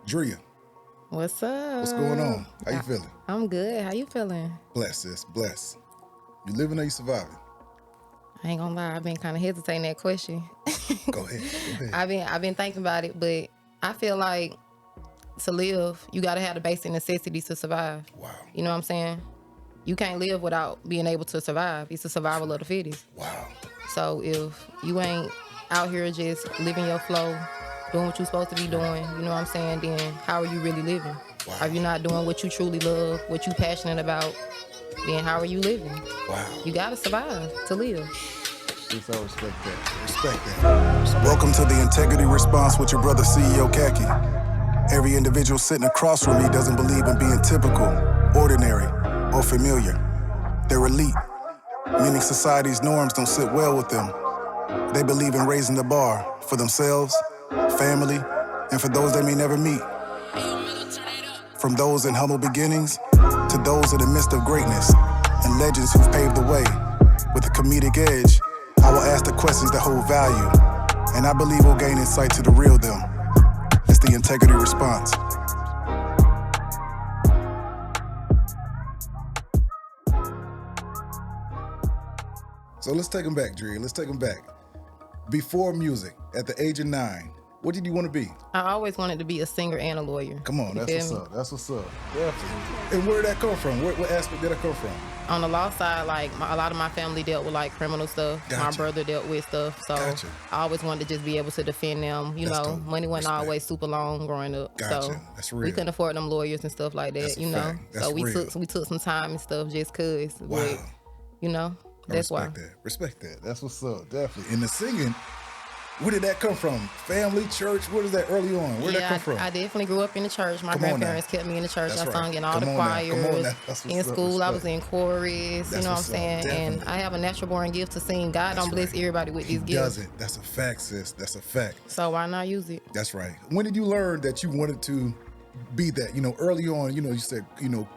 Dria, What's up? what's going on? How you feeling? I'm good. How you feeling? Blessed, sis, blessed. You living or you surviving? I ain't gonna lie, I've been kind of hesitating that question. Go ahead. I've been thinking about it, but I feel like to live, you gotta have the basic necessities to survive. Wow. You know what I'm saying? You can't live without being able to survive. It's the survival of the fittest. Wow. So if you ain't out here just living your flow, doing what you're supposed to be doing, you know what I'm saying, then how are you really living? Wow. If you're not doing what you truly love, what you passionate about, then how are you living? Wow. You gotta survive to live. Yes, I respect that. Respect that. Welcome to the Integrity Response with your brother, CEO Khacki. Every individual sitting across from me doesn't believe in being typical, ordinary, or familiar. They're elite, meaning society's norms don't sit well with them. They believe in raising the bar for themselves, family, and for those they may never meet. From those in humble beginnings to those in the midst of greatness and legends who've paved the way. With a comedic edge, I will ask the questions that hold value, and I believe we'll gain insight to the real them. It's the Integrity Response. So let's take them back, Dria. Let's take them back. Before music, at the age of 9, what did you want to be? I always wanted to be a singer and a lawyer. Come on, You that's feel what's me? up. That's what's up. Definitely. And where did that come from? What aspect did that come from? On the law side, like a lot of my family dealt with like criminal stuff. My Gotcha. brother dealt with stuff, so Gotcha. I always wanted to just be able to defend them. You That's know, dope. money wasn't Respect. always super long growing up, Gotcha. so That's we real. couldn't afford them lawyers and stuff like that. That's a you know, fact. That's so we real. took some time and stuff just cause. Wow. But you know, that's why. Respect that. Respect that. That's what's up. Definitely. And the singing, where did that come from? Family, church? Where did that early on? Where did that come from? I definitely grew up in the church. My Come on now. grandparents kept me in the church. That's I right. sung in all Come the on now. Come on choirs. now. That's what's In up. school, I was Respect. in chorus. That's You know what I'm what's up. saying? And Definitely. I have a natural born gift to sing. God That's don't bless right. everybody with He these gifts. doesn't. That's a fact, sis. That's a fact. So why not use it? That's right. When did you learn that you wanted to be that? You know, early on, you know, you said, you know,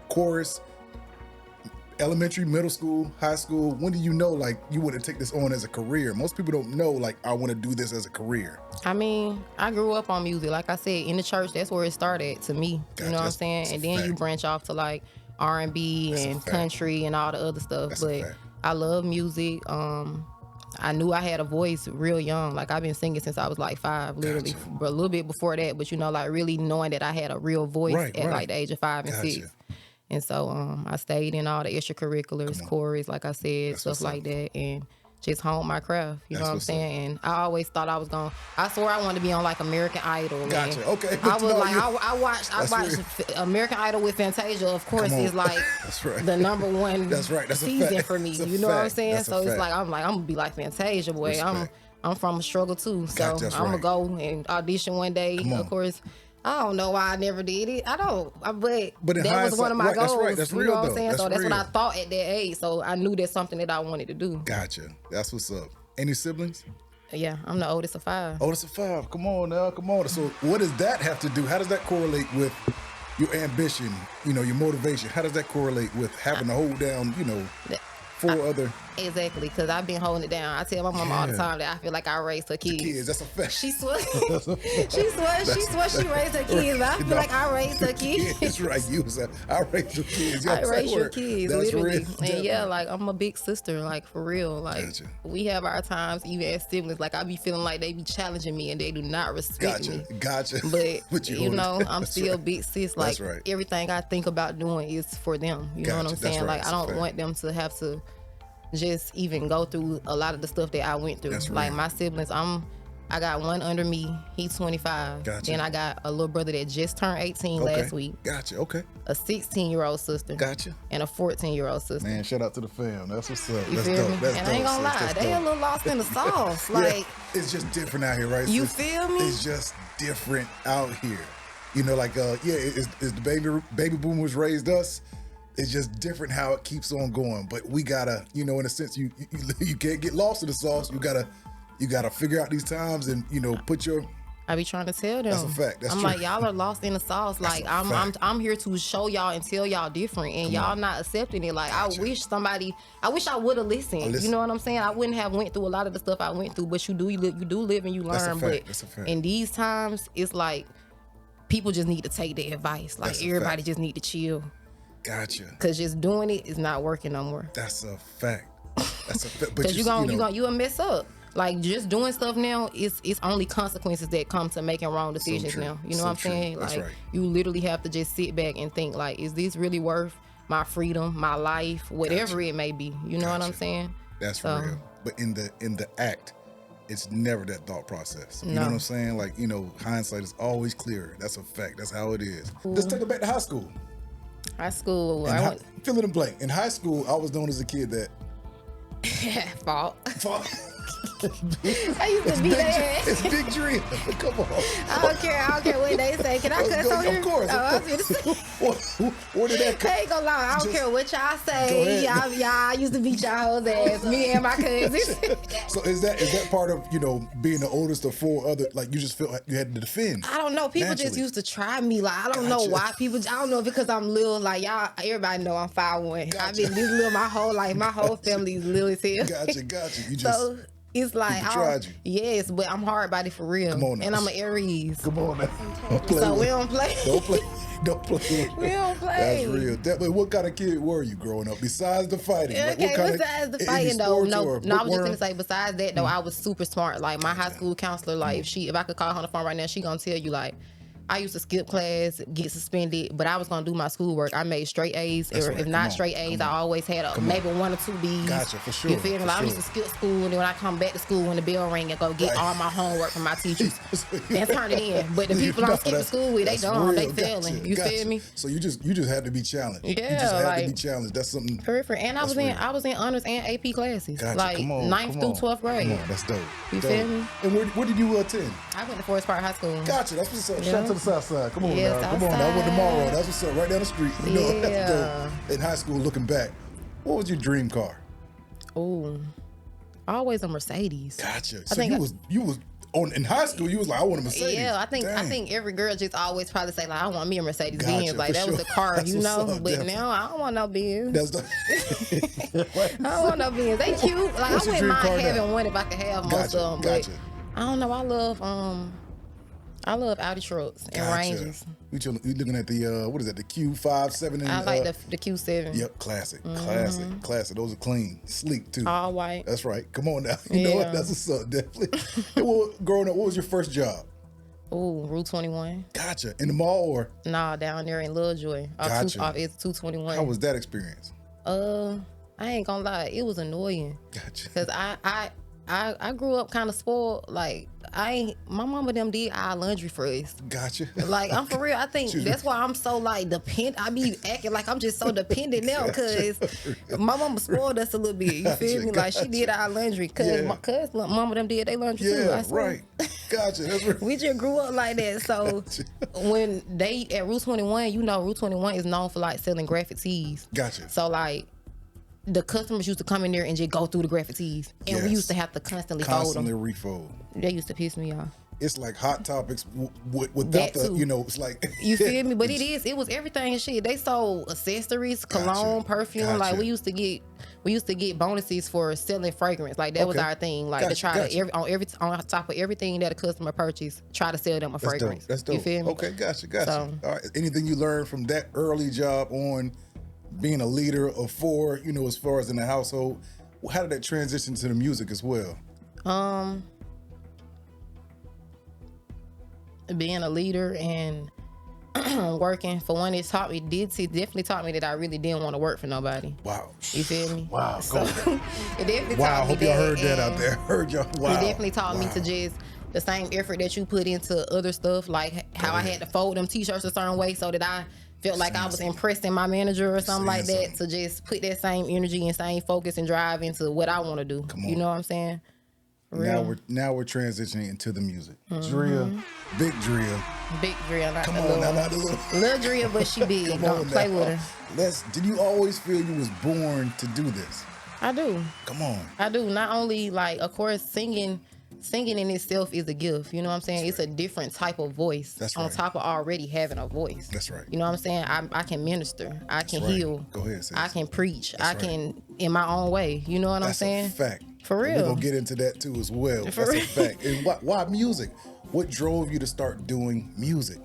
chorus, elementary, middle school, high school. When did you know, like, you want to take this on as a career? Most people don't know, like, I want to do this as a career. I mean, I grew up on music. Like I said, in the church, that's where it started to me. Gotcha. You know what I'm That's saying? a And then you fact. branch off to like R&B That's a and fact. country and all the other stuff. That's a But fact. I love music. I knew I had a voice real young. Like I've been singing since I was like 5, literally. Gotcha. But a little bit before that. But you know, like really knowing that I had a real voice Right, at right. like the age of 5 and Gotcha. 6. And so I stayed in all the extracurriculars, chorus, like I said, That's stuff what's up. like that, and just honed my craft. You That's know what I'm what's up. saying? And I always thought I was I swore I wanted to be on like American Idol. and Gotcha. Okay. I was No, like, you- I watched That's American Idol with Fantasia. Of course, Come on. it's like That's right. the number one That's right. That's a season fact. for me. That's a You know what I'm fact. saying? That's a So it's fact. like I'm gonna be like Fantasia, boy. Respect. I'm from a struggle too. So Gotcha, that's I'm gonna right. go and audition one day. Come on. Of course. I don't know why I never did it. I don't. But in that was one of my hindsight- right, that's goals. right. That's you real, know what though. I'm saying? That's So that's what I real. thought at that age. So I knew that's something that I wanted to do. Gotcha. That's what's up. Any siblings? Yeah, I'm the oldest of 5. Oh, that's a 5. Come on now. Come on. So what does that have to do? How does that correlate with your ambition, you know, your motivation? How does that correlate with having to hold down, you know, 4 other Exactly, because I've been holding it down. I tell my mom all the Yeah. time that I feel like I raised her kids. kids? That's a fact. She swear she raised her kids. But I feel No. like I raised her kids. That's right. You was I raised your kids. I That's raised that your word. kids, That's literally. real. And yeah, like I'm a big sister, like for real. Like Gotcha. we have our times, even as siblings. Like I be feeling like they be challenging me and they do not respect Gotcha. me. Gotcha. But you hold it know, down. I'm That's still right. big sis. Like That's right. everything I think about doing is for them. You know what Gotcha. I'm That's saying? right. Like That's I a don't fact. want them to have to just even go through a lot of the stuff that I went through. That's Like real. my siblings, I got one under me. He's 25. Gotcha. Then I got a little brother that just turned 18 Okay. last week. Gotcha. Okay. A 16-year-old sister. Gotcha. And a 14-year-old sister. Man, shout out to the fam. That's what's up. You That's feel dope. me? That's And dope, I ain't gonna sis. lie, That's they a dope. little lost in the sauce. Yeah, Like, it's just different out here, right? you sis? feel me? It's just different out here. You know, like it's the baby boomers raised us. It's just different how it keeps on going. But we gotta, you know, in a sense, you can't get lost in the sauce. You gotta figure out these times and, you know, put your I be trying to tell them. That's a fact. That's I'm true. like, y'all are lost in the sauce. Like, a I'm fact. here to show y'all and tell y'all different, and y'all not accepting it. Like, Gotcha. I wish I would have listened. Listen. You know what I'm saying? I wouldn't have went through a lot of the stuff I went through. But you do live and you That's a learn. fact. But That's a fact. in these times, it's like people just need to take their advice. Like That's a everybody fact. just need to chill. Gotcha. Cause just doing it is not working no more. That's a fact. That's a fact. But Cause you'll mess up. Like just doing stuff now, it's only consequences that come to making wrong decisions true. now. You know So what I'm true. saying? That's Like right. you literally have to just sit back and think like, is this really worth my freedom, my life, whatever Gotcha. it may be? You know what I'm Gotcha. saying? That's So- real. But in the act, it's never that thought process. You know No. what I'm saying? Like, hindsight is always clearer. That's a fact. That's how it is. Let's take it back to high school. High school, Fill in the blank. In high school, I was known as a kid that fault. fought. I used to be there. It's Big Dria. Come on. I don't care what they say. Can I cuss on here? Of course. Oh, I was gonna say. Where did that come? I ain't gonna lie. I don't Just- care what y'all Go say. ahead. Y'all used to beat y'all hoes ass. Me and my cousins. So is that part of being the oldest of four other, like you just felt like you had to defend? I don't know. People just Naturally. used to try me. Like I don't know Gotcha. why people. I don't know if because I'm little. Like y'all, everybody know I'm 5'1". I've Gotcha. been this little my whole life. My whole family is little as hell. Gotcha. You just So it's like people tried you. yes, but I'm hard body for real. Come on now. And I'm an Aries. come on now. Don't play So with we it. don't play. Don't play. Don't play. We don't play. That's real. But what kind of kid were you growing up besides the fighting? Like, Okay, what kind besides the any fighting though, sports no, or I was just bookworm? gonna say. Besides that though, I was super smart. Like my high school counselor, like if I could call her on the phone right now, she gonna tell you like, I used to skip class, get suspended, but I was gonna do my schoolwork. I made straight A's, That's or right. if Come not on. straight A's, Come I on. always had Come on. maybe 1 or 2 B's. Gotcha, for sure, You feel me? for Like I used sure. to skip school, and then when I come back to school, when the bell ring, and go get Right. all my homework from my teachers and turn it in. But the people No, I'm skipping that's- school with, they that's dumb, they real. failing. Gotcha, You gotcha. feel me? So you just had to be challenged. You Yeah, just had to like- be challenged. That's something. Perfect. And I That's was real. in honors and AP classes, Gotcha. like Come on, 9th come through on. 12th grade. Come on, that's dope. You Dope. feel me? And where did you attend? I went to Forest Park High School. Gotcha. That's what's up. Yeah. Shout out to the South Side. Come on Yeah, now. Come South on now. I went to Side. Monroe. That's what's up. Right down the street. You know, that's Yeah. dope. In high school, looking back, what was your dream car? Oh, always a Mercedes. Gotcha. I So think you was in high school. You was like, I want a Mercedes. Yeah, I Dang. think every girl just always probably say like, I want me a Mercedes Gotcha, Benz. Like for that was sure. the car, That's you what's know. up, But definitely. now I don't want no Benz. That's the. I don't want no Benz. They cute. Like What's I your wouldn't dream mind car now? having one if I could have most Gotcha, of them. But gotcha. I don't know. I love Audi trucks and Gotcha. Rangers. You looking at the what is that? The Q57 and I like the Q7. Yep, classic, Mm-hmm. classic. Those are clean, sleek too. All white. That's right. Come on now. You know what? Yeah. That's what's up, definitely. And growing up, what was your first job? Ooh, Route 21. Gotcha. In the mall or Nah, down there in Lovejoy. Gotcha. It's 221. how was that experience? I ain't gonna lie, it was annoying. Gotcha. Cause I grew up kind of spoiled. Like my mama them did our laundry for us. Gotcha. Like I'm for real. I think Shoot. that's why I'm so like dependent. I be acting like I'm just so dependent now because my mama spoiled us a little bit. You feel me? Like she did our laundry. Cause Yeah. my cousin, mama them did their laundry too. Yeah, I swear. right. Gotcha. That's right. We just grew up like that. So when they at Route 21, you know Route 21 is known for like selling graphic tees. Gotcha. So like the customers used to come in there and just go through the graphic tees. And we Yes. used to have to constantly Constantly fold them. refold. They used to piss me off. It's like Hot Topics without That the, too. it's like You feel me? But it was everything and shit. They sold accessories, cologne, Gotcha. perfume. Like Gotcha. we used to get bonuses for selling fragrance. Like that was Okay. our thing. Like to Gotcha, try gotcha. to on top of everything that a customer purchased, try to sell them a That's fragrance. dope. That's dope. You feel me? Okay, gotcha. So- All right. Anything you learned from that early job on being a leader of four, as far as in the household, how did that transition to the music as well? Being a leader and working for one, it definitely taught me that I really didn't want to work for nobody. Wow. You feel me? Wow. So it definitely Wow. taught me Hope y'all heard that and out there. Heard y'all. Wow. It definitely taught me Wow. to just the same effort that you put into other stuff, like how I had to fold them t-shirts a certain way so that I felt like I was impressing my manager or something like Saying that, to just put that same energy and same focus and drive into what I want to do. Come You on. know what I'm saying? Now Real. we're transitioning into the music. Mm-hmm. Dria, big Dria. Big Dria, not Come the on little. now, not the little. Little Dria, but she big. Come Don't on play now. with her. Did you always feel you was born to do this? I do. Come on. I do. Not only like, of course, singing in itself is a gift. You know what I'm saying? It's a different type of voice. That's on right. top of already having a voice. That's right. You know what I'm saying? I can minister. I can right. heal. Go ahead, sis. I can preach. That's I right. can in my own way. You know what I'm That's saying? a fact. For And real. We're gonna get into that too as well. For That's a real. fact. And why music? What drove you to start doing music?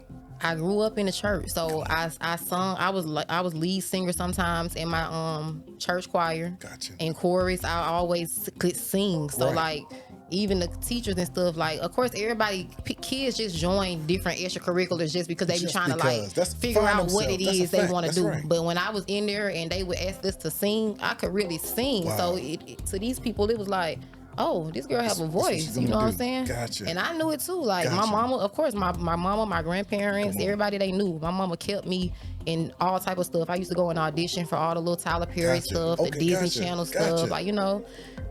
I grew up in the church, so I sung. I was lead singer sometimes in my church choir. Gotcha. In chorus, I always could sing. So like even the teachers and stuff, like of course everybody kids just join different extracurriculars just because they be trying to like figure out what it is they want to do. Right. But when I was in there and they would ask us to sing, I could really sing. Wow. So to these people, it was like, oh, this girl have a voice, you know what I'm saying? Gotcha. And I knew it too. Like my mama, of course, my mama, my grandparents, everybody they knew. My mama kept me in all type of stuff. I used to go and audition for all the little Tyler Perry stuff, the Disney Channel stuff, like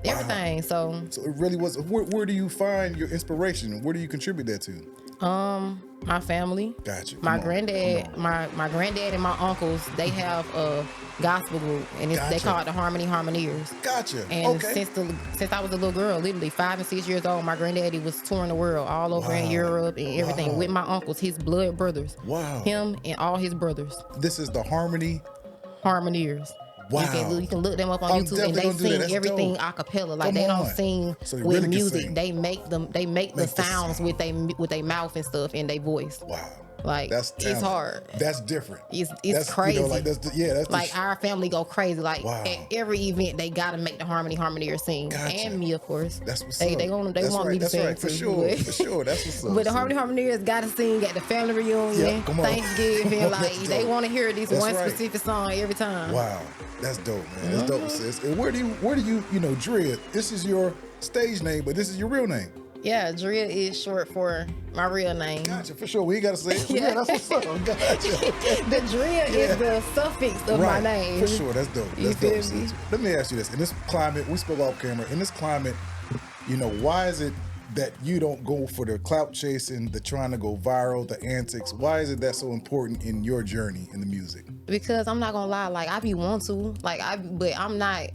everything. So it really was. Where do you find your inspiration? Where do you contribute that to? My family. Gotcha. My granddad, my granddad and my uncles, they have a gospel group, and they call it the Harmoniers. Gotcha. And since I was a little girl, literally 5 and 6 years old, my granddaddy was touring the world all over in Europe and everything with my uncles, his blood brothers. Wow. Him and all his brothers. This is the Harmoniers. Wow. You can look them up on YouTube, and they sing everything a cappella. Like they don't sing with music. They make the sounds with their mouth and stuff in their voice. Wow. Like it's hard. That's different. It's crazy. You know, like that's like our family go crazy. Like at every event they gotta make the Harmonier sing, and me of course. That's what's up. They want me to sing for sure. For sure, that's what's up. But the Harmoniers gotta sing at the family reunion, Thanksgiving. Like they want to hear this specific song every time. Wow, that's dope, man. That's dope, sis. And where do you Dria? This is your stage name, but this is your real name. Yeah, Dria is short for my real name. Gotcha, for sure. We ain't gotta say it. Yeah, that's what's up. Gotcha. The Dria is the suffix of my name. For sure, that's dope. You That's feel dope. me? Let me ask you this. In this climate, we spoke off camera, in this climate, why is it that you don't go for the clout chasing, the trying to go viral, the antics? Why is it that so important in your journey in the music? Because I'm not gonna lie, like I be want to, but I'm not.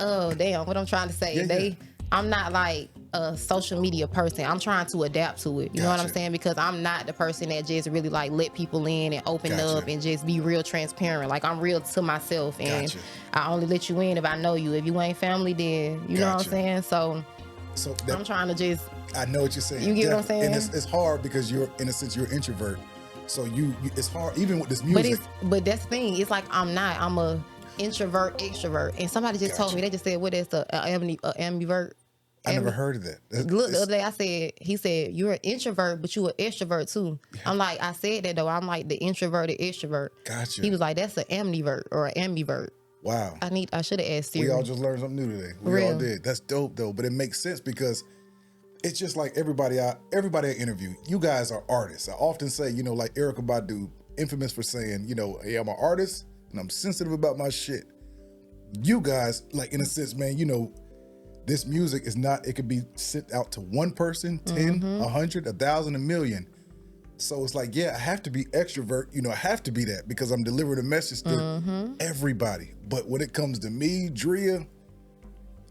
Oh damn, what I'm trying to say? I'm not like a social media person. I'm trying to adapt to it. You know what I'm saying? Because I'm not the person that just really like let people in and open up and just be real transparent. Like I'm real to myself, and I only let you in if I know you. If you ain't family, then you know what I'm saying. So I'm trying to just. I know what you're saying. You get what I'm saying? And it's hard because you're in a sense you're an introvert. So you it's hard even with this music. But that's the thing. It's like I'm a introvert, extrovert. And somebody just told me, they just said, what is the ambivert? I never heard of that. Look, the other day he said, you're an introvert, but you're an extrovert too. Yeah. I'm like, I said that though. I'm like the introverted extrovert. Gotcha. He was like, that's an ambivert or an ambivert. Wow. I should have asked Siri. We all just learned something new today. We all did. That's dope though. But it makes sense because it's just like everybody I interview, you guys are artists. I often say, like Erykah Badu, infamous for saying, hey, I'm an artist and I'm sensitive about my shit. You guys, like in a sense, man, this music is not, it could be sent out to one person, 10, 100, 1,000, a million. So it's like, I have to be extrovert, I have to be that because I'm delivering a message to everybody. But when it comes to me, Dria,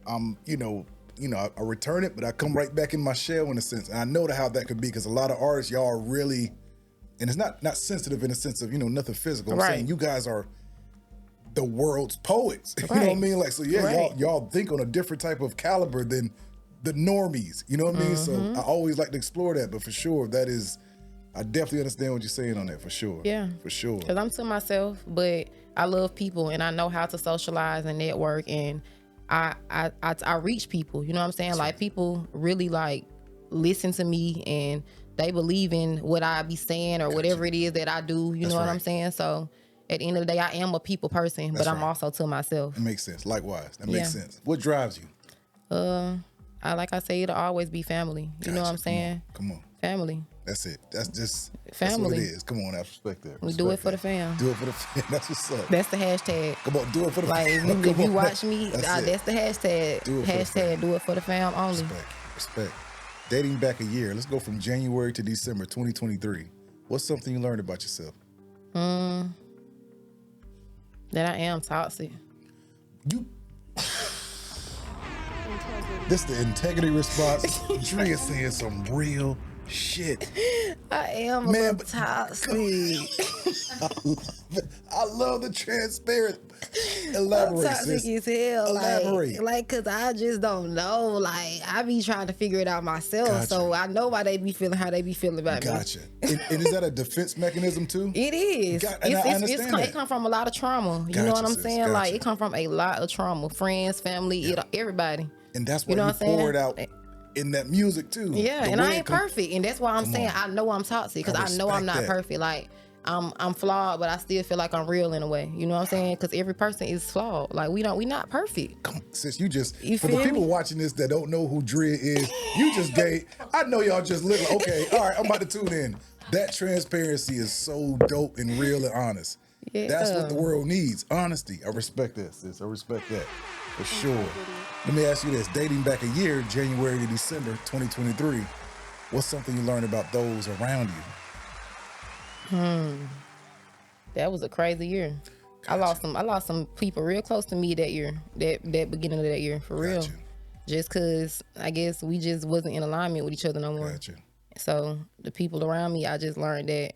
I'm, I return it, but I come right back in my shell in a sense. And I know how that could be because a lot of artists, y'all are really, and it's not sensitive in the sense of, nothing physical. I'm saying you guys are the world's poets. You know what I mean? Like, so y'all think on a different type of caliber than the normies. You know what I mean? So I always like to explore that, but for sure, that is, I definitely understand what you're saying on that, for sure. Yeah. For sure. Because I'm to myself, but I love people and I know how to socialize and network, and I reach people, you know what I'm saying? Like people really like listen to me and they believe in what I be saying or whatever it is that I do, you know what I'm saying? So at the end of the day, I am a people person, but I'm also to myself. It makes sense. Likewise. That makes sense. What drives you? Like I say, it'll always be family. You know what I'm saying? Come on. Family. That's it. That's just family. That's what it is. Come on, I respect that. We do it for the fam. Do it for the fam. That's what's up. That's the hashtag. Come on, do it for the fam. If you watch me, that's the hashtag. Do it for the fam only. Respect. Dating back a year. Let's go from January to December 2023. What's something you learned about yourself? That I am toxic. This the integrity response. Dria saying some real shit. I am a little toxic. I love the transparent. Elaborate, I'm toxic sis. as hell. Elaborate. Like, cause I just don't know. Like, I be trying to figure it out myself. Gotcha. So I know why they be feeling how they be feeling about me. Gotcha. And is that a defense mechanism too? It is. I understand that. It come from a lot of trauma. You Gotcha, know what I'm sis. saying? Gotcha. Like, it come from a lot of trauma. Friends, family, everybody. And that's why You know you what I'm saying? pour it out in that music too. Yeah, The and way I it ain't perfect. And that's why I'm saying on. I know I'm toxic. Because I know I'm not respect that. perfect. Like, I'm flawed, but I still feel like I'm real in a way. You know what I'm saying? Because every person is flawed. Like, we not perfect. Come on, sis, you just, You for the feel people me? watching this that don't know who Dria is, you just gave, I know y'all just literally, okay, all right, I'm about to tune in. That transparency is so dope and real and honest. Yeah. That's what the world needs, honesty. I respect that, sis. I respect that, for sure. Let me ask you this, dating back a year, January to December 2023, what's something you learned about those around you? That was a crazy year. Gotcha. I lost some people real close to me that year, that beginning of that year, for real. Gotcha. Just cause I guess we just wasn't in alignment with each other no more. Gotcha. So the people around me, I just learned that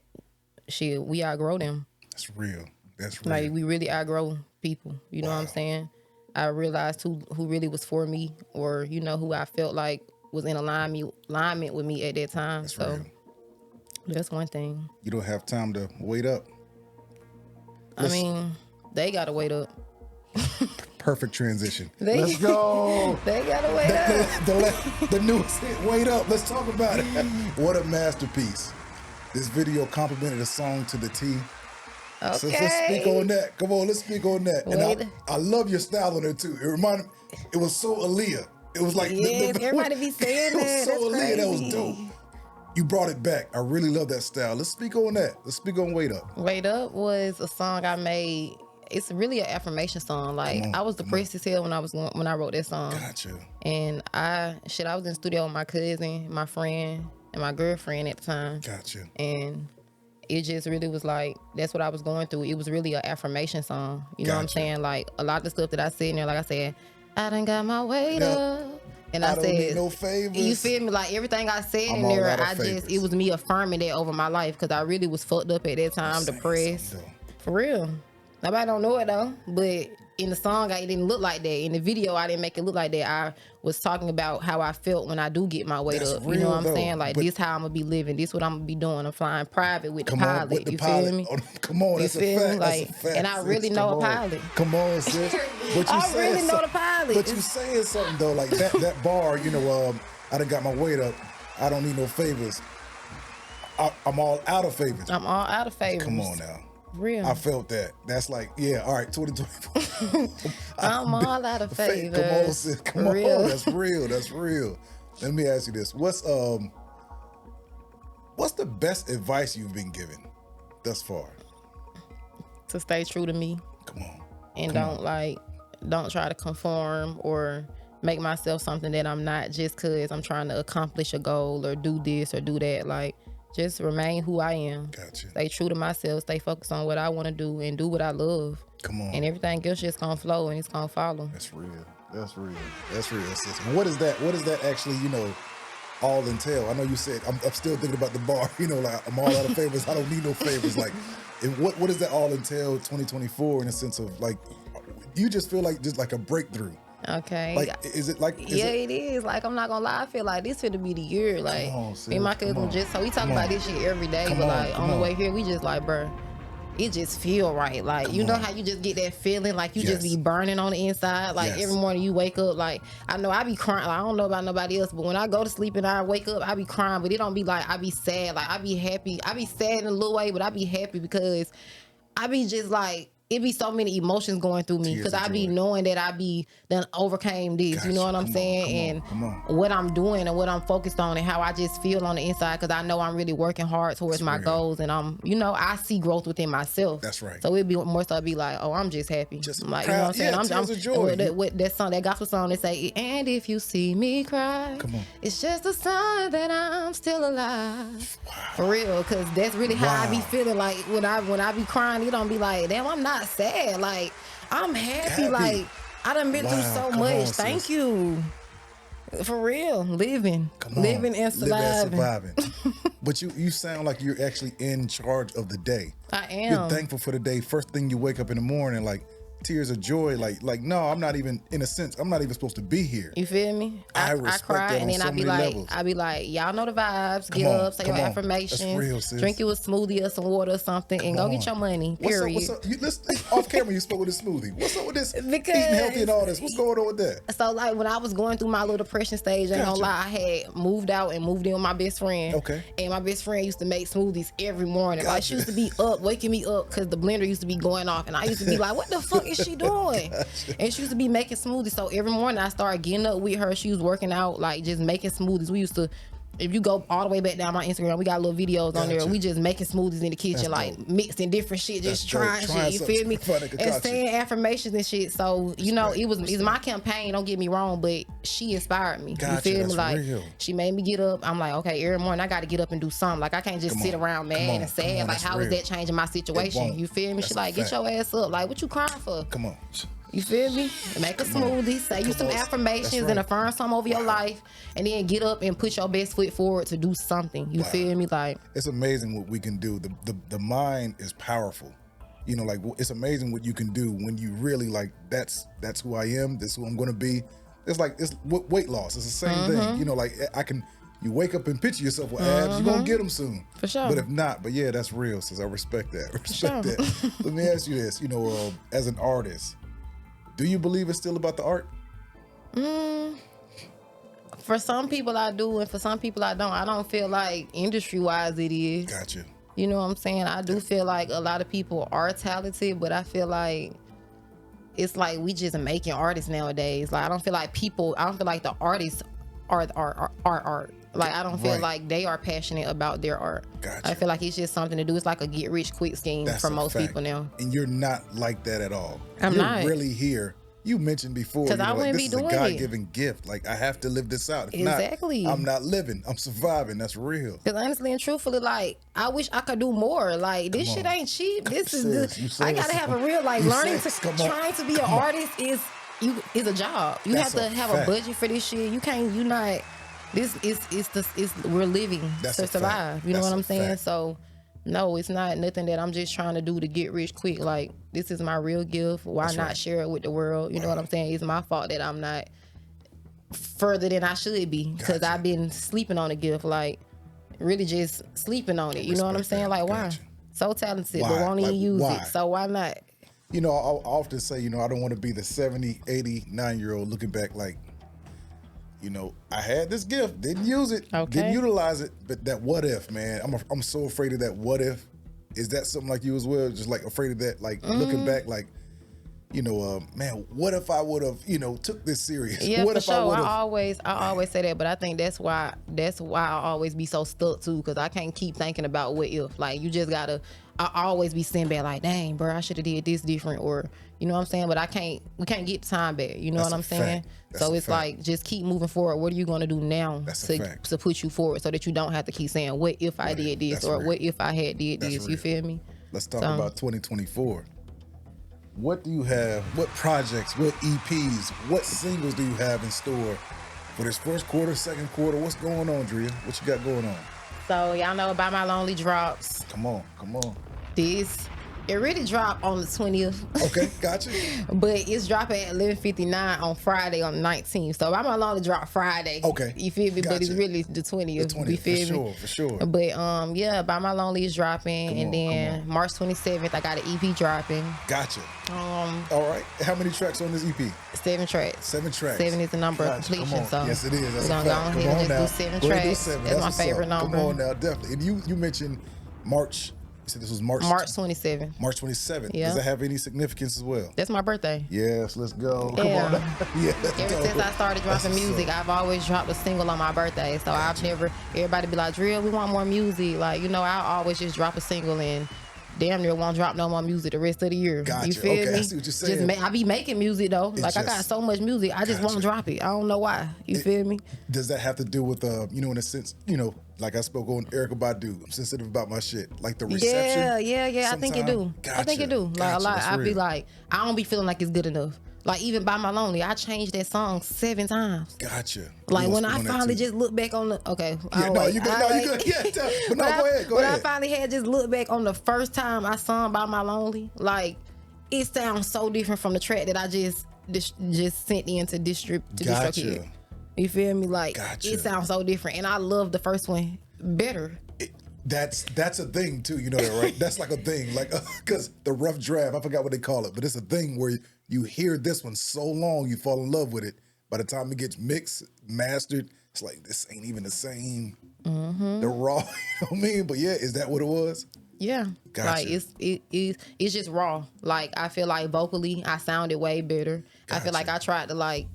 we outgrow them. That's real. That's real. Like, we really outgrow people. You know what I'm saying? I realized who really was for me, or, you know, who I felt like was in alignment with me at that time. That's so real. that's one thing. You don't have time to wait up. I mean, they gotta wait up. Perfect transition. Let's go. They gotta wait up. The newest hit, Wait Up. Let's talk about it. What a masterpiece. This video complimented a song to the T. Okay. So let's speak on that. Come on, let's speak on that. And I love your style on it too. It reminded me, it was so Aaliyah. It was like, everybody be saying that. It was so That's Aaliyah, that was crazy. dope. You brought it back. I really love that style. Let's speak on that. Let's speak on Wait Up. Wait Up was a song I made. It's really an affirmation song. Like, I was depressed as hell when I wrote that song. Gotcha. And I was in the studio with my cousin, my friend, and my girlfriend at the time. Gotcha. And it just really was like, that's what I was going through. It was really an affirmation song. You know what I'm Gotcha. saying? Like, a lot of the stuff that I said in there, like I said, I done got my weight up. And I don't said, need no favors. you feel me? Like, everything I said I'm in all there, out of favors. it was me affirming that over my life, because I really was fucked up at that time, depressed. For real. Nobody don't know it though, but in the song, it didn't look like that. In the video, I didn't make it look like that. I was talking about how I felt when I do get my weight up. You know what I'm saying? Like, this how I'm gonna be living. This what I'm gonna be doing. I'm flying private with the pilot. You feel me? Oh, come on, that's a fact. Like, That's a fact. and I really sis. know Come a on. pilot. Come on, sis. But you I really know the pilot. But you saying something though, like that bar, you know, I done got my weight up. I don't need no favors. I'm all out of favors. I'm all out of favors. Come on now. Real. I felt that. That's like, yeah, all right, 2024. I'm all out of favors. Come on, sis. Come on. Real. That's real. That's real. Let me ask you this. What's the best advice you've been given thus far? To stay true to me. Come on. And don't try to conform or make myself something that I'm not, just because I'm trying to accomplish a goal or do this or do that. Like, just remain who I am. Gotcha. Stay true to myself. Stay focused on what I want to do and do what I love. Come on. And everything else just gonna flow and it's gonna follow. That's real. That's real. That's real, sis. What is that? What does that actually, all entail? I know you said, I'm still thinking about the bar, like, I'm all out of favors. I don't need no favors. Like, and what does that all entail 2024 in a sense of, like, you just feel like just like a breakthrough? Okay. Like, is it like? It is. Like, I'm not gonna lie. I feel like this finna be the year. Like, on, sis. me and my cousin so we talk about this shit every day. Come but on, like come on the on. way here, we just like, bruh, it just feel right. Like, you know how you just get that feeling, like you just Yes. be burning on the inside. Like, Yes. every morning you wake up, like, I know I be crying. Like, I don't know about nobody else, but when I go to sleep and I wake up, I be crying. But it don't be like I be sad. Like, I be happy. I be sad in a little way, but I be happy because I be just like, it be so many emotions going through me, because I be knowing that I be done overcame this. Gotcha. You know what I'm saying? Come on. What I'm doing and what I'm focused on and how I just feel on the inside, because I know I'm really working hard towards my goals, and I see growth within myself. That's right. So it'd be more so be like, oh, I'm just happy. Just I'm like, proud. you know what I'm saying? Yeah, tears of joy. With that song, that gospel song, they say, and if you see me cry, Come on. it's just a sign that I'm still alive. Wow. For real, because that's really how I be feeling. Like, when I be crying, it don't be like, damn, I'm not sad. Like, I'm happy. Like, I done been through so Come much. on, sis. Thank you. For real, living and surviving. But you sound like you're actually in charge of the day. I am. You're thankful for the day. First thing you wake up in the morning, like, tears of joy. Like, no, I'm not even, in a sense, I'm not even supposed to be here. You feel me? I cry, and then I be like, y'all know the vibes. Get up, say your affirmations. That's real, sis. Drink you a smoothie or some water or something, and go get your money. Period. What's up? Off camera, you spoke with a smoothie. What's up with this? Because eating healthy and all this. What's going on with that? So like when I was going through my little depression stage, I ain't gonna lie, I had moved out and moved in with my best friend. Okay. And my best friend used to make smoothies every morning. Like she used to be up, waking me up because the blender used to be going off, and I used to be like, what the fuck is she doing? And she used to be making smoothies. So every morning I started getting up with her. She was working out, like just making smoothies. We used to, if you go all the way back down my Instagram, we got little videos on there. We just making smoothies in the kitchen, like mixing different shit, just trying shit. You feel me? And saying affirmations and shit. So you know, it's my campaign. Don't get me wrong, but she inspired me. You feel me? Like she made me get up. I'm like, okay, every morning I got to get up and do something. Like I can't just sit around mad and sad. Like how is that changing my situation? You feel me? She like, get your ass up. Like what you crying for? Come on. You feel me? Make a smoothie, say you some affirmations and affirm something over your life, and then get up and put your best foot forward to do something. You feel me? Like it's amazing what we can do. The mind is powerful. You know, like it's amazing what you can do when you really like. That's who I am. This is who I'm going to be. It's like it's weight loss. It's the same thing. You know, like you wake up and picture yourself with abs. You're gonna get them soon. For sure. But if not, yeah, that's real. Since I respect that. That. Let me ask you this. You know, as an artist, do you believe it's still about the art? For some people I do, and for some people I don't. I don't feel like industry-wise it is. Gotcha. You know what I'm saying? I do feel like a lot of people are talented, but I feel like it's like we just making artists nowadays. Like I don't feel like the artists are art. Like I don't feel like they are passionate about their art. Gotcha. I feel like it's just something to do. It's like a get rich quick scheme for most people now. And you're not like that at all. You're not really here. You mentioned before, because I wouldn't be doing this is a God-given gift. Like I have to live this out. If exactly. not, I'm not living. I'm surviving. That's real. Because honestly and truthfully, like I wish I could do more. Like this shit ain't cheap. This is I gotta have a real like learning to trying to be an artist is a job. You have to have a budget for this shit. You can't. You not. This is we're living to survive. You know what I'm saying? So no, it's not nothing that I'm just trying to do to get rich quick. Like this is my real gift. Why not share it with the world? You know what I'm saying? It's my fault that I'm not further than I should be because I've been sleeping on the gift. Like really just sleeping on it. You know what I'm saying? Like why? So talented, but won't even use it. So why not? You know, I often say, you know, I don't want to be the 70, 80, 9-year-old looking back like, you know, I had this gift, didn't use it, didn't utilize it, but that what if, man, I'm so afraid of that what if. Is that something like you as well? Just like afraid of that, like looking back, like, you know, man, what if I would have, you know, took this serious? Yeah, what for if sure. I always say that, but I think that's why I always be so stuck too, because I can't keep thinking about what if. Like you just gotta. I always be sitting back like, dang, bro, I should have did this different, or you know what I'm saying. But we can't get time back. You know what I'm saying? So it's like just keep moving forward. What are you gonna do now to put you forward so that you don't have to keep saying, what if I did this, or what if I had did this? You feel me? Let's talk about 2024. What do you have? What projects? What EPs? What singles do you have in store for this first quarter, second quarter? What's going on, Dria? What you got going on? So y'all know about my Lonely drops. Come on. It really dropped on the 20th. Okay, gotcha. But it's dropping at 11:59 on Friday on the 19th. So I'm gonna only drop Friday. Okay. You feel me? Gotcha. But it's really the 20th. You feel me? For sure. But yeah, By My Lonely is dropping, and then March 27th I got an EP dropping. Gotcha. All right. How many tracks on this EP? 7 tracks. 7 tracks. 7 is the number of completion. So yes, it is. That's we're gonna go ahead and just do 7 tracks. That's my favorite number. Come on now, definitely. And you mentioned March. You said this was March 27th. March 27th. Yeah. Does that have any significance as well? That's my birthday. Yes, let's go. Yeah. Come on. Yeah. Ever since I started dropping music, I've always dropped a single on my birthday. So everybody be like, Dria, we want more music. Like, you know, I always just drop a single and damn near won't drop no more music the rest of the year. Gotcha. You feel me? I see what you're saying. I be making music though. I got so much music, I just won't drop it. I don't know why. You feel me? Does that have to do with you know, in a sense, you know, like I spoke on Erykah Badu, I'm sensitive about my shit. Like the reception. Yeah. I think it do. Gotcha. I think it do. Like a lot. I be real. like, I don't be feeling like it's good enough. Like even By My Lonely, I changed that song 7 times. Gotcha. Like when I finally just look back on the you good. You good. Yeah, go ahead. When I finally had just look back on the first time I sung By My Lonely, like it sounds so different from the track that I just sent in to DistroKid. You feel me? Like it sounds so different, and I love the first one better. That's a thing too, you know that, right? That's like a thing, like because the rough draft, I forgot what they call it, but it's a thing where you hear this one so long, you fall in love with it. By the time it gets mixed, mastered, it's like this ain't even the same. The raw, you know what I mean? But yeah, is that what it was? Yeah, gotcha. Like it's just raw. Like I feel like vocally, I sounded way better. Gotcha. I feel like I tried to like.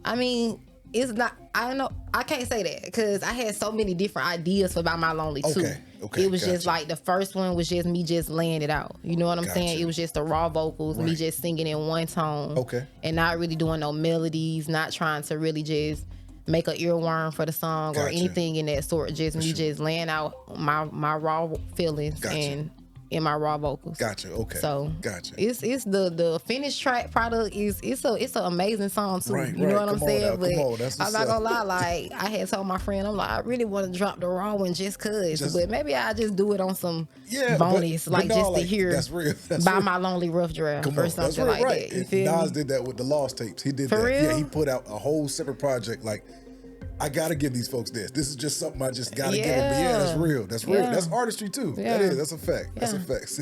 I mean, it's not. I don't know. I can't say that because I had so many different ideas for By My Lonely too. Okay. It was just like the first one was just me just laying it out. You know what I'm saying? It was just the raw vocals, me just singing in one tone. Okay. And not really doing no melodies, not trying to really just make an earworm for the song or anything in that sort. Just me just laying out my raw feelings and in my raw vocals. Okay. So it's the finished track product it's an amazing song too. You know what I'm saying? But I'm not gonna lie, like I had told my friend, I'm like, I really want to drop the raw one just cause, but maybe I just do it on some bonus, but no, just to like, hear By My Lonely Rough Draft or something like that. You feel Nas me? did that with the Lost tapes. He did For that. real? Yeah, he put out a whole separate project like, I gotta give these folks this. This is just something I just gotta give them. But yeah, that's real. That's real. That's artistry too. That is. That's a fact. That's a fact.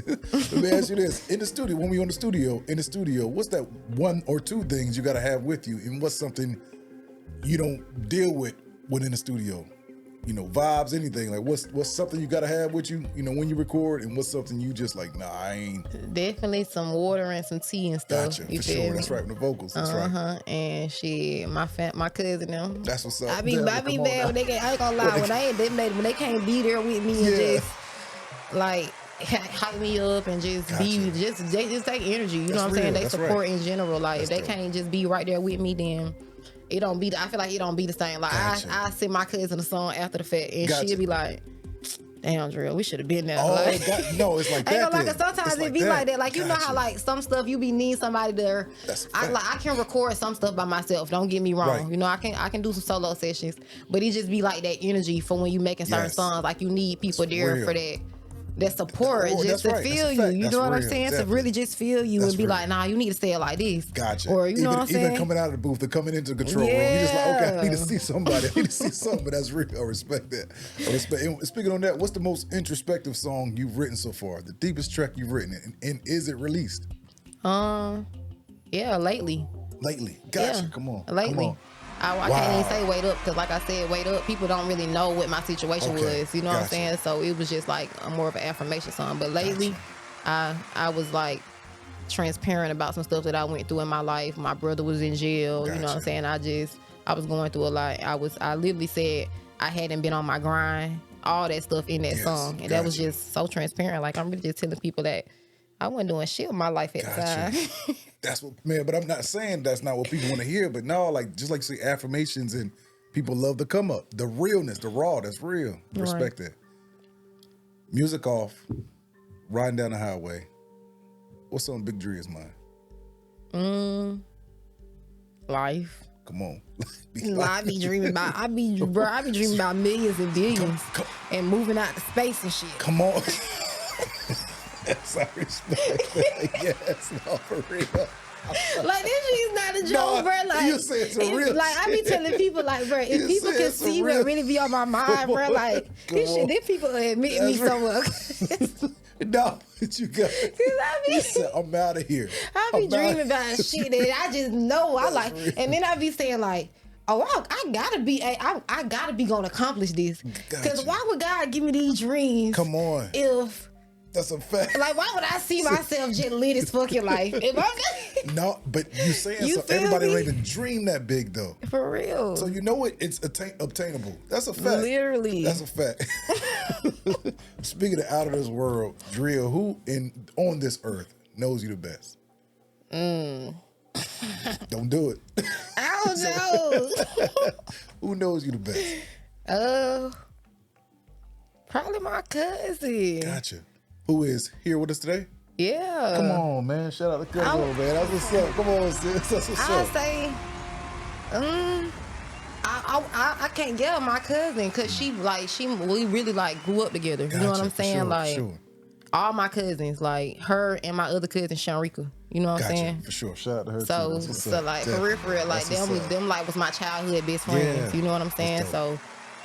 Let me ask you this: in the studio, when we in the studio, what's that one or two things you gotta have with you, and what's something you don't deal with within the studio? You know, vibes, anything. Like, what's something you gotta have with you? You know, when you record, and what's something you just like? Nah, I ain't. Definitely some water and some tea and stuff. Gotcha, for sure. That's right. With the vocals. That's right. And shit, my cousin them. That's what's up. I be mad when they can't. I ain't gonna lie. When they can't be there with me and just like hype me up and just they just take energy. You know what I'm saying? They support in general. Like if they can't just be right there with me, then it don't be. I feel like it don't be the same. Like I send my cousin a song after the fact, and she'll be like, "Damn, Dria, we should have been there." Oh, like, no, it's like that. Ain't gonna lie, 'cause sometimes it be like that. Like you know how like some stuff you be need somebody there. I can record some stuff by myself. Don't get me wrong. Right. You know I can do some solo sessions, but it just be like that energy for when you making certain songs. Like you need people there for that support, just to feel you. You know what I'm saying? To really just feel you and be like, nah, you need to say it like this. Gotcha. Or you know what I'm saying? Even coming out of the booth or coming into the control room, you just like, okay, I need to see somebody. I need to see something. But that's real. I respect that. And speaking on that, what's the most introspective song you've written so far? The deepest track you've written, and is it released? Yeah, lately. Gotcha. Come on. Lately. I can't even say wait up because like I said, wait up, people don't really know what my situation was. You know what I'm saying? So it was just like more of an affirmation song. But lately, I was like transparent about some stuff that I went through in my life. My brother was in jail. You know what I'm saying? I was going through a lot. I literally said I hadn't been on my grind, all that stuff in that song. And that was just so transparent. Like I'm really just telling people that I wasn't doing shit with my life at the time. That's what, man, but I'm not saying that's not what people want to hear, but no, like, just like say affirmations and people love the come up, the realness, the raw, that's real. Respect that. Music off, riding down the highway. What's on Big Dria's mind? Life. Come on. I be dreaming about millions and billions and moving out to space and shit. Come on. Yes, I respect that. Yes, no, for real. Like this shit is not a joke, bro. Like you say it's a real like I be telling people, like, bro, if people can see what really be on my mind, bro, like this shit, these people admit me so much. No, but you got it. I'm out of here. I be dreaming about shit that I just know I like, and then I be saying like, oh, I gotta be gonna accomplish this. Because why would God give me these dreams? Come on. If that's a fact. Like, why would I see myself just live this fucking life? No, but you saying so. Everybody don't even dream that big though. For real. So you know what? It's obtainable. That's a fact. Literally. That's a fact. Speaking of out of this world, Dria, who on this earth knows you the best? Don't do it. I don't know. Who knows you the best? Probably my cousin. Gotcha. Who is here with us today? Yeah. Come on, man. Shout out to cousin, man. That's what's up. Come on, sis. That's what's up. I say, I can't get my cousin because we really like grew up together. You know what I'm saying? Sure, like, sure. all my cousins, like her and my other cousin Shanrika. You know what I'm saying? For sure. Shout out to her So, too. so like for real, like them like was my childhood best friends. Yeah. You know what I'm saying? So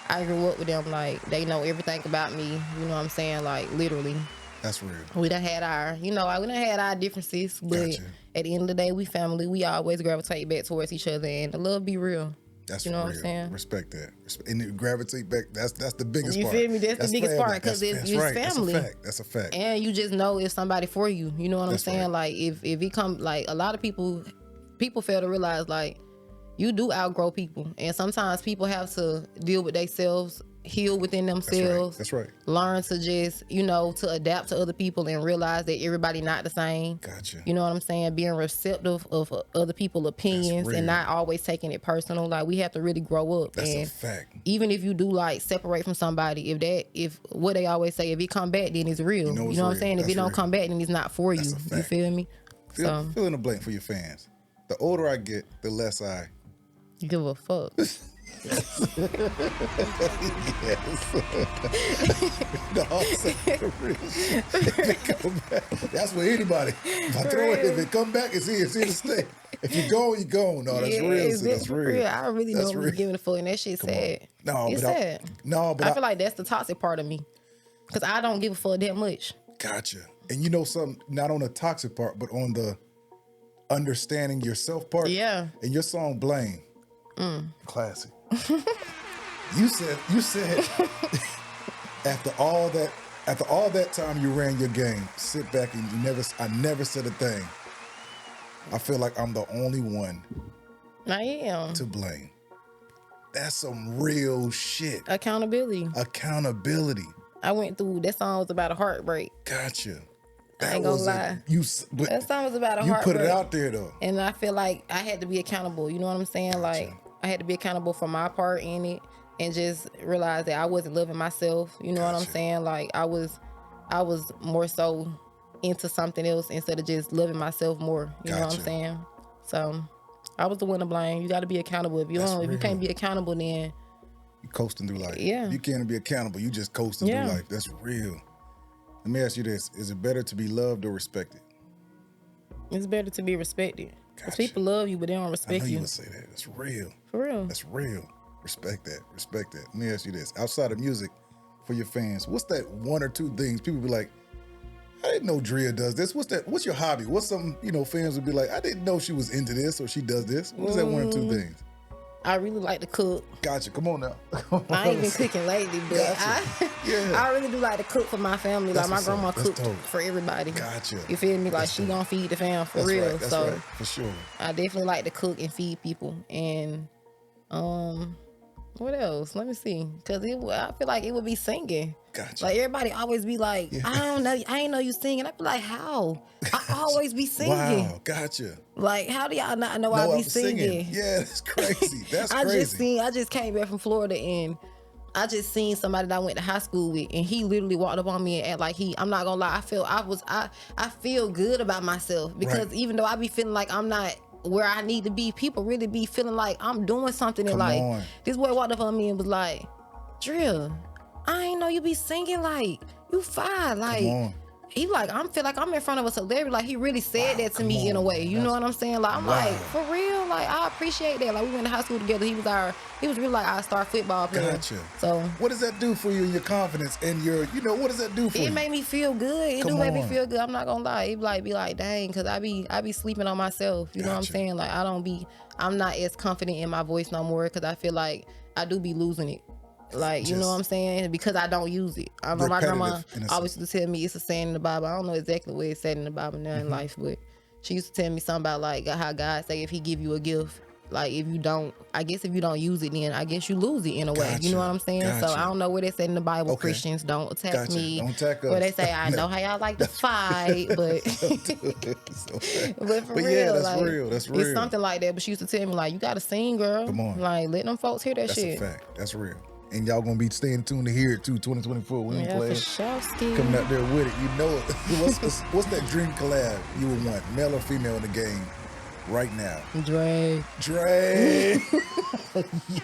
I grew up with them. Like they know everything about me. You know what I'm saying? Like literally. That's real. We done had our, we done had our differences, but at the end of the day, we family. We always gravitate back towards each other, and the love be real. That's you know real. What I'm saying? Respect that. And it gravitate back. That's the biggest part. You feel me? That's the biggest part because it's family. That's a fact. And you just know if somebody for you. You know what I'm saying? Right. Like if it come, like a lot of people fail to realize like you do outgrow people, and sometimes people have to deal with themselves, heal within themselves. That's right. Learn to just, to adapt to other people and realize that everybody not the same. Gotcha. You know what I'm saying? Being receptive of other people's opinions and not always taking it personal. Like we have to really grow up. That's and a fact. Even if you do like separate from somebody, if what they always say, if it come back, then it's real. You know what I'm saying? If it don't come back, then it's not for you. You feel me? Fill in the blank for your fans. The older I get, the less I give a fuck. Yes. No, that's what anybody. If I throw it, if it come back, it's here to stay. If you go, you go. No, that's real. That's real. I really know what giving a fuck, and that shit sad. No, it's sad. But I feel like that's the toxic part of me, because I don't give a fuck that much. Gotcha. And you know something? Not on the toxic part, but on the understanding yourself part. Yeah. And your song "Blame." Classic. You said after all that time you ran your game, sit back and I never said a thing. I feel like I'm the only one I am to blame. That's some real shit. Accountability. I went through that song was about a heartbreak. Gotcha. I ain't gonna lie. That song was about a heartbreak. You put it out there though. And I feel like I had to be accountable. You know what I'm saying? Gotcha. Like I had to be accountable for my part in it and just realize that I wasn't loving myself. You know what I'm saying? Like I was more so into something else instead of just loving myself more. You know what I'm saying? So I was the one to blame. You got to be accountable. If you can't be accountable, then you coasting through life. Yeah. If you can't be accountable, you just coasting through life. That's real. Let me ask you this: is it better to be loved or respected? It's better to be respected. Because people love you, but they don't respect you. I know you would say that. That's real. For real. That's real. Respect that. Let me ask you this. Outside of music, for your fans, what's that one or two things people be like, I didn't know Dria does this. What's your hobby? What's something, fans would be like, I didn't know she was into this or she does this. What is that one or two things? I really like to cook. Gotcha. Come on now. I ain't been cooking lately, but I really do like to cook for my family. Like my grandma cooked for everybody. Gotcha. You feel me? Like she gonna feed the fam for real. Right. That's so right. For sure. I definitely like to cook and feed people. And what else? Let me see. Because I feel like it would be singing. Gotcha. Like everybody always be like, I don't know, I ain't know you singing. I be like, how? I always be singing. Wow, gotcha. Like, how do y'all not know I be singing? Yeah, that's crazy. That's crazy. I just came back from Florida and I just seen somebody that I went to high school with, and he literally walked up on me and act like I'm not gonna lie, I feel good about myself because even though I be feeling like I'm not where I need to be, people really be feeling like I'm doing something. And like this boy walked up on me and was like, Dria, I ain't know you be singing, like you fine. Like he like, I feel like I'm in front of a celebrity. Like he really said that to me in a way. You know what I'm saying? Like I'm like, for real, like I appreciate that. Like we went to high school together. He was really like our star football player. Gotcha. So what does that do for you and your confidence and your, what does that do for you? It made me feel good. It do make me feel good. I'm not gonna lie. It be like, dang, cause I be sleeping on myself. You know what I'm saying? Like I'm not as confident in my voice no more because I feel like I do be losing it. Like, you know what I'm saying? Because I don't use it. I know my grandma always used to tell me it's a saying in the Bible. I don't know exactly what it's said in the Bible now in life, but she used to tell me something about like how God say if he give you a gift, like if you don't use it, then I guess you lose it in a way. You know what I'm saying? So I don't know where they said in the Bible, Christians don't attack me. Don't attack us. Where they say, I know how y'all like to fight, but for real, yeah, that's like, real. That's real. It's something like that. But she used to tell me like, you gotta sing, girl. Come on. Like let them folks hear that shit. That's a fact. That's real. And y'all gonna be staying tuned to hear it too. 2024, we ain't playing. Coming out there with it, you know it. What's that dream collab you would want, male or female in the game, right now? Dre.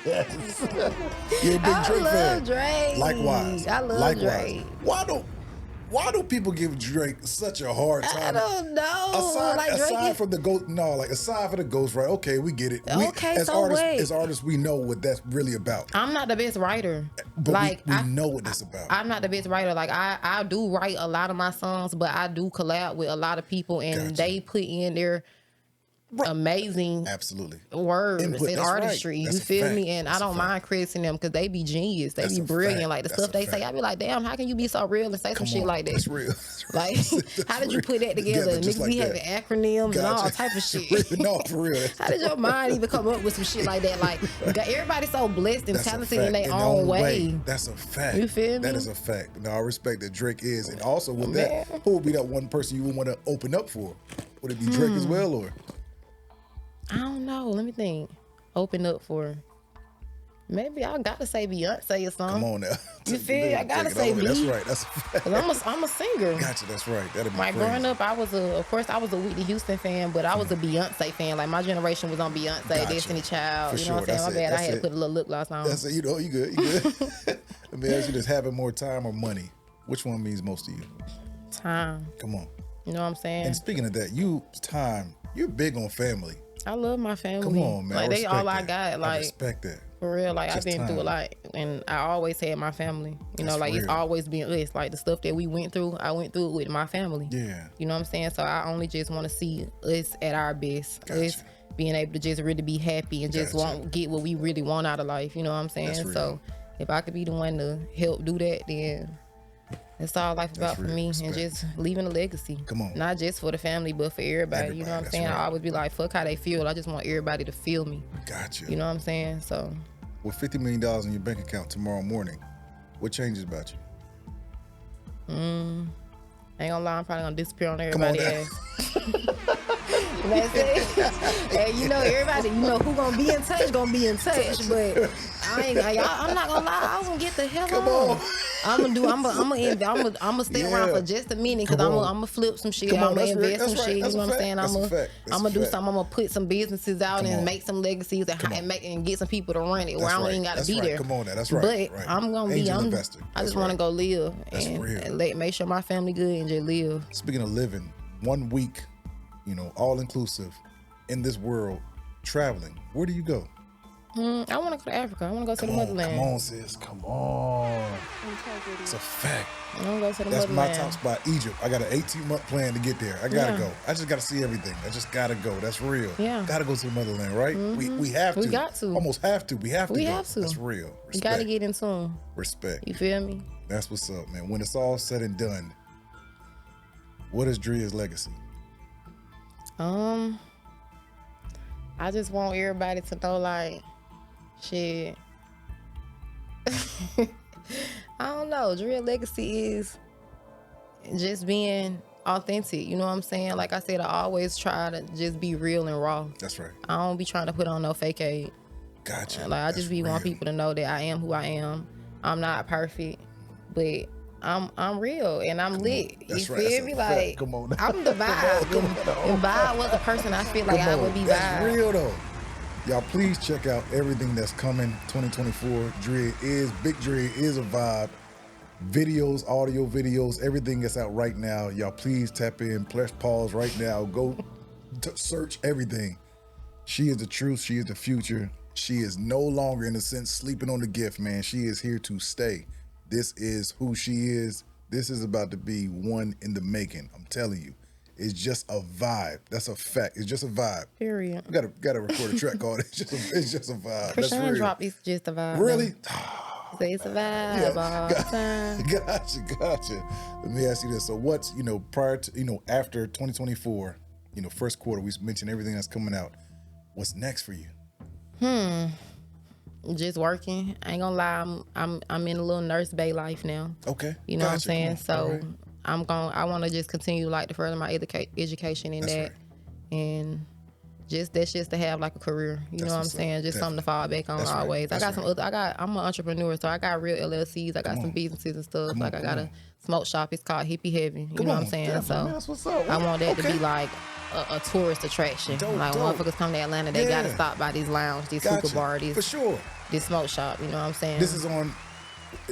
Yes. You're a big Dre fan. I love Dre. Likewise. I love Dre. Why don't? Why do people give Drake such a hard time? I don't know. Aside from the ghost, aside from the ghost, right? Okay, we get it. As artists, we know what that's really about. I'm not the best writer, but we know what it's about. I'm not the best writer. Like I do write a lot of my songs, but I do collab with a lot of people, and they put in their amazing words and artistry. Right. You feel me? And I don't mind criticizing them because they be genius. They be brilliant. Like the stuff they say, I be like, damn, how can you be so real and say some shit like that? That's real. Like, how did you put that together? Niggas be having acronyms and all type of shit. No, for real. How did your mind even come up with some shit like that? Like, everybody's so blessed and talented in their own way. That's a fact. You feel me? That is a fact. Now, I respect that Drake is. And also with that, who would be that one person you would want to open up for? Would it be Drake as well, or? I don't know. Let me think. Open up for. Maybe I gotta say Beyonce or something. Come on now. You feel? I gotta say me. That's right. That's a fact. I'm a singer. Gotcha. That's right. That'd be like crazy. Growing up, I was a Whitney Houston fan, but I was a Beyonce fan. Like my generation was on Beyonce, Destiny Child. You know what I'm saying? My bad. I had to put a little lip gloss on. That's it. You know, you good. Let me ask you this: having more time or money, which one means most to you? Time. Come on. You know what I'm saying? And speaking of that, you're big on family. I love my family. Come on, man. Like they all I got. Like I respect that. For real, like I've been through a lot, and I always had my family. You know, like it's always been us. Like the stuff that we went through, I went through it with my family. Yeah. You know what I'm saying? So I only just want to see us at our best. Us being able to just really be happy and just get what we really want out of life. You know what I'm saying? So if I could be the one to help do that, then that's all life about for me. And just leaving a legacy. Come on. Not just for the family, but for everybody. You know what I'm saying? I always be like, fuck how they feel. I just want everybody to feel me. Gotcha. You know what I'm saying? So. With $50 million in your bank account tomorrow morning, what changes about you? Ain't gonna lie, I'm probably gonna disappear on everybody's ass. That's it. Hey, you know, everybody, you know who gonna be in touch, but I'm not gonna lie, I'm gonna get the hell on. I'm gonna stay around for just a minute because I'm gonna flip some shit. I'm gonna invest some shit. You know what I'm saying? I'm gonna do something. I'm gonna put some businesses out and make some legacies and get some people to run it where I don't even gotta be there. Come on, that's right. But I'm gonna be. I just want to go live and make sure my family good and just live. Speaking of living, 1 week, you know, all inclusive in this world, traveling. Where do you go? I want to go to Africa. I want to go to the motherland. Come on, sis. Come on. It's a fact. I want to go to the That's motherland. my top spot, Egypt. I got an 18-month plan to get there. I gotta go. I just gotta see everything. I just gotta go. That's real. Yeah. Gotta go to the motherland, right? We have to. We got to. Almost have to. We have to. We have to. That's real. Respect. You gotta get in tune. Respect. You feel me? That's what's up, man. When it's all said and done, what is Dria's legacy? I just want everybody to know, like, shit. I don't know. Dria legacy is just being authentic. You know what I'm saying? Like I said, I always try to just be real and raw. That's right. I don't be trying to put on no fake aid. Gotcha. Like I just want people to know that I am who I am. I'm not perfect, but I'm real and I'm lit. You feel me? Like come on. I'm the vibe. If Vibe was the person I feel like I would be That's Vibe. real though. Y'all please check out everything that's coming 2024. Big Dria is a vibe. Videos, audio videos, everything that's out right now. Y'all please tap in, press pause right now. Go search everything. She is the truth. She is the future. She is no longer, in a sense, sleeping on the gift, man. She is here to stay. This is who she is. This is about to be one in the making. I'm telling you. It's just a vibe. That's a fact. It's just a vibe. Period. We gotta record a track called it. It's just a vibe. That's real. Drop is just a vibe. Really? So it's a vibe all the time. Gotcha. Let me ask you this. So what's, prior to, after 2024, first quarter, we mentioned everything that's coming out. What's next for you? Just working. I ain't gonna lie. I'm in a little nurse bay life now. Okay. You know what I'm saying? So right. I want to just continue to further my education in that, and that's just to have like a career. You know what I'm saying? Just something to fall back on always. I'm an entrepreneur, so I got real LLCs. I got some businesses and stuff. I got a smoke shop. It's called Hippie Heaven. You know what I'm saying? So that's what's up. I want that to be like a tourist attraction. Dope. Motherfuckers come to Atlanta, they gotta stop by these lounge, these hookah bar, for sure. This smoke shop. You know what I'm saying? This is on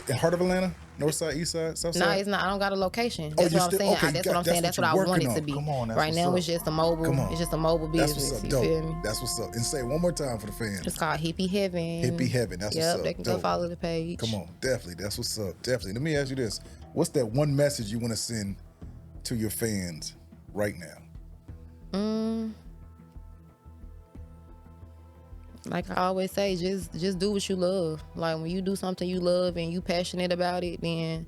the heart of Atlanta. North side, east side, south side? No, it's not. I don't got a location. That's what I'm saying. Okay, that's what I'm saying. That's what I want it to be. Come on, right now, it's just a mobile. It's just a mobile business. That's what's up, you feel me? That's what's up. And say it one more time for the fans. It's called Hippie Heaven. Hippie Heaven. That's what's up. They can go follow the page. Come on, definitely. That's what's up. Definitely. Let me ask you this: what's that one message you want to send to your fans right now? Like I always say, just do what you love. Like when you do something you love and you passionate about it, then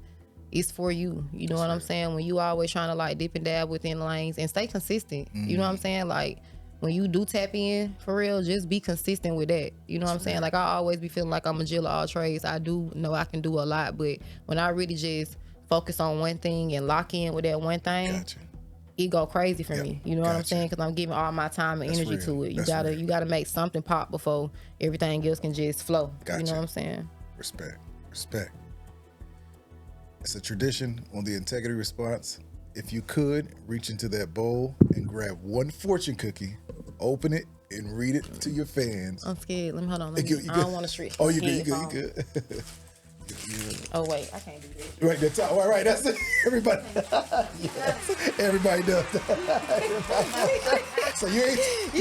it's for you. You know what I'm saying? When you always trying to like dip and dab within lanes and stay consistent. You know what I'm saying? Like when you do tap in for real, just be consistent with that. You know what I'm saying? Like I always be feeling like I'm a Jill of all trades. I do know I can do a lot, but when I really just focus on one thing and lock in with that one thing, it go crazy for me. You know what I'm saying? Because I'm giving all my time and energy to it. You gotta make something pop before everything else can just flow. You know what I'm saying? Respect. It's a tradition on the Integrity Response. If you could, reach into that bowl and grab one fortune cookie, open it, and read it to your fans. I'm scared. Let me hold on. I don't want to stretch. Oh, you good. Oh wait, I can't do that. Right, that's all right. That's it. Everybody, yes, everybody does that. So you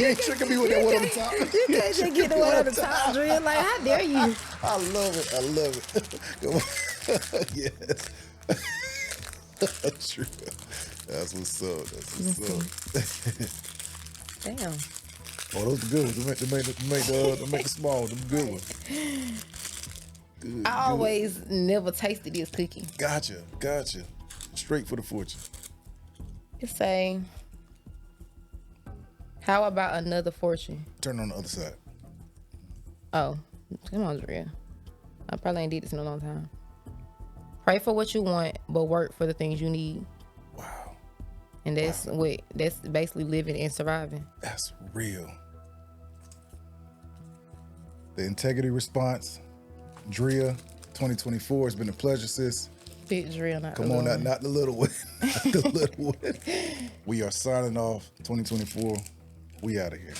ain't tricking me with that one on the top. You can't just get the one on the top, Dria. Like, how dare you? I love it. Yes. True. That's what's up. Damn. Oh, those are good ones. They make the small. Them good ones. Good, I always never tasted this cookie. Gotcha. Straight for the fortune. It say, how about another fortune? Turn on the other side. Oh, come on, Dria. I probably ain't did this in a long time. Pray for what you want, but work for the things you need. Wow. And that's basically living and surviving. That's real. The Integrity Response. Dria, 2024. It's been a pleasure, sis. Big Dria, not Come on, not the little one. Not the little one. We are signing off 2024. We out of here.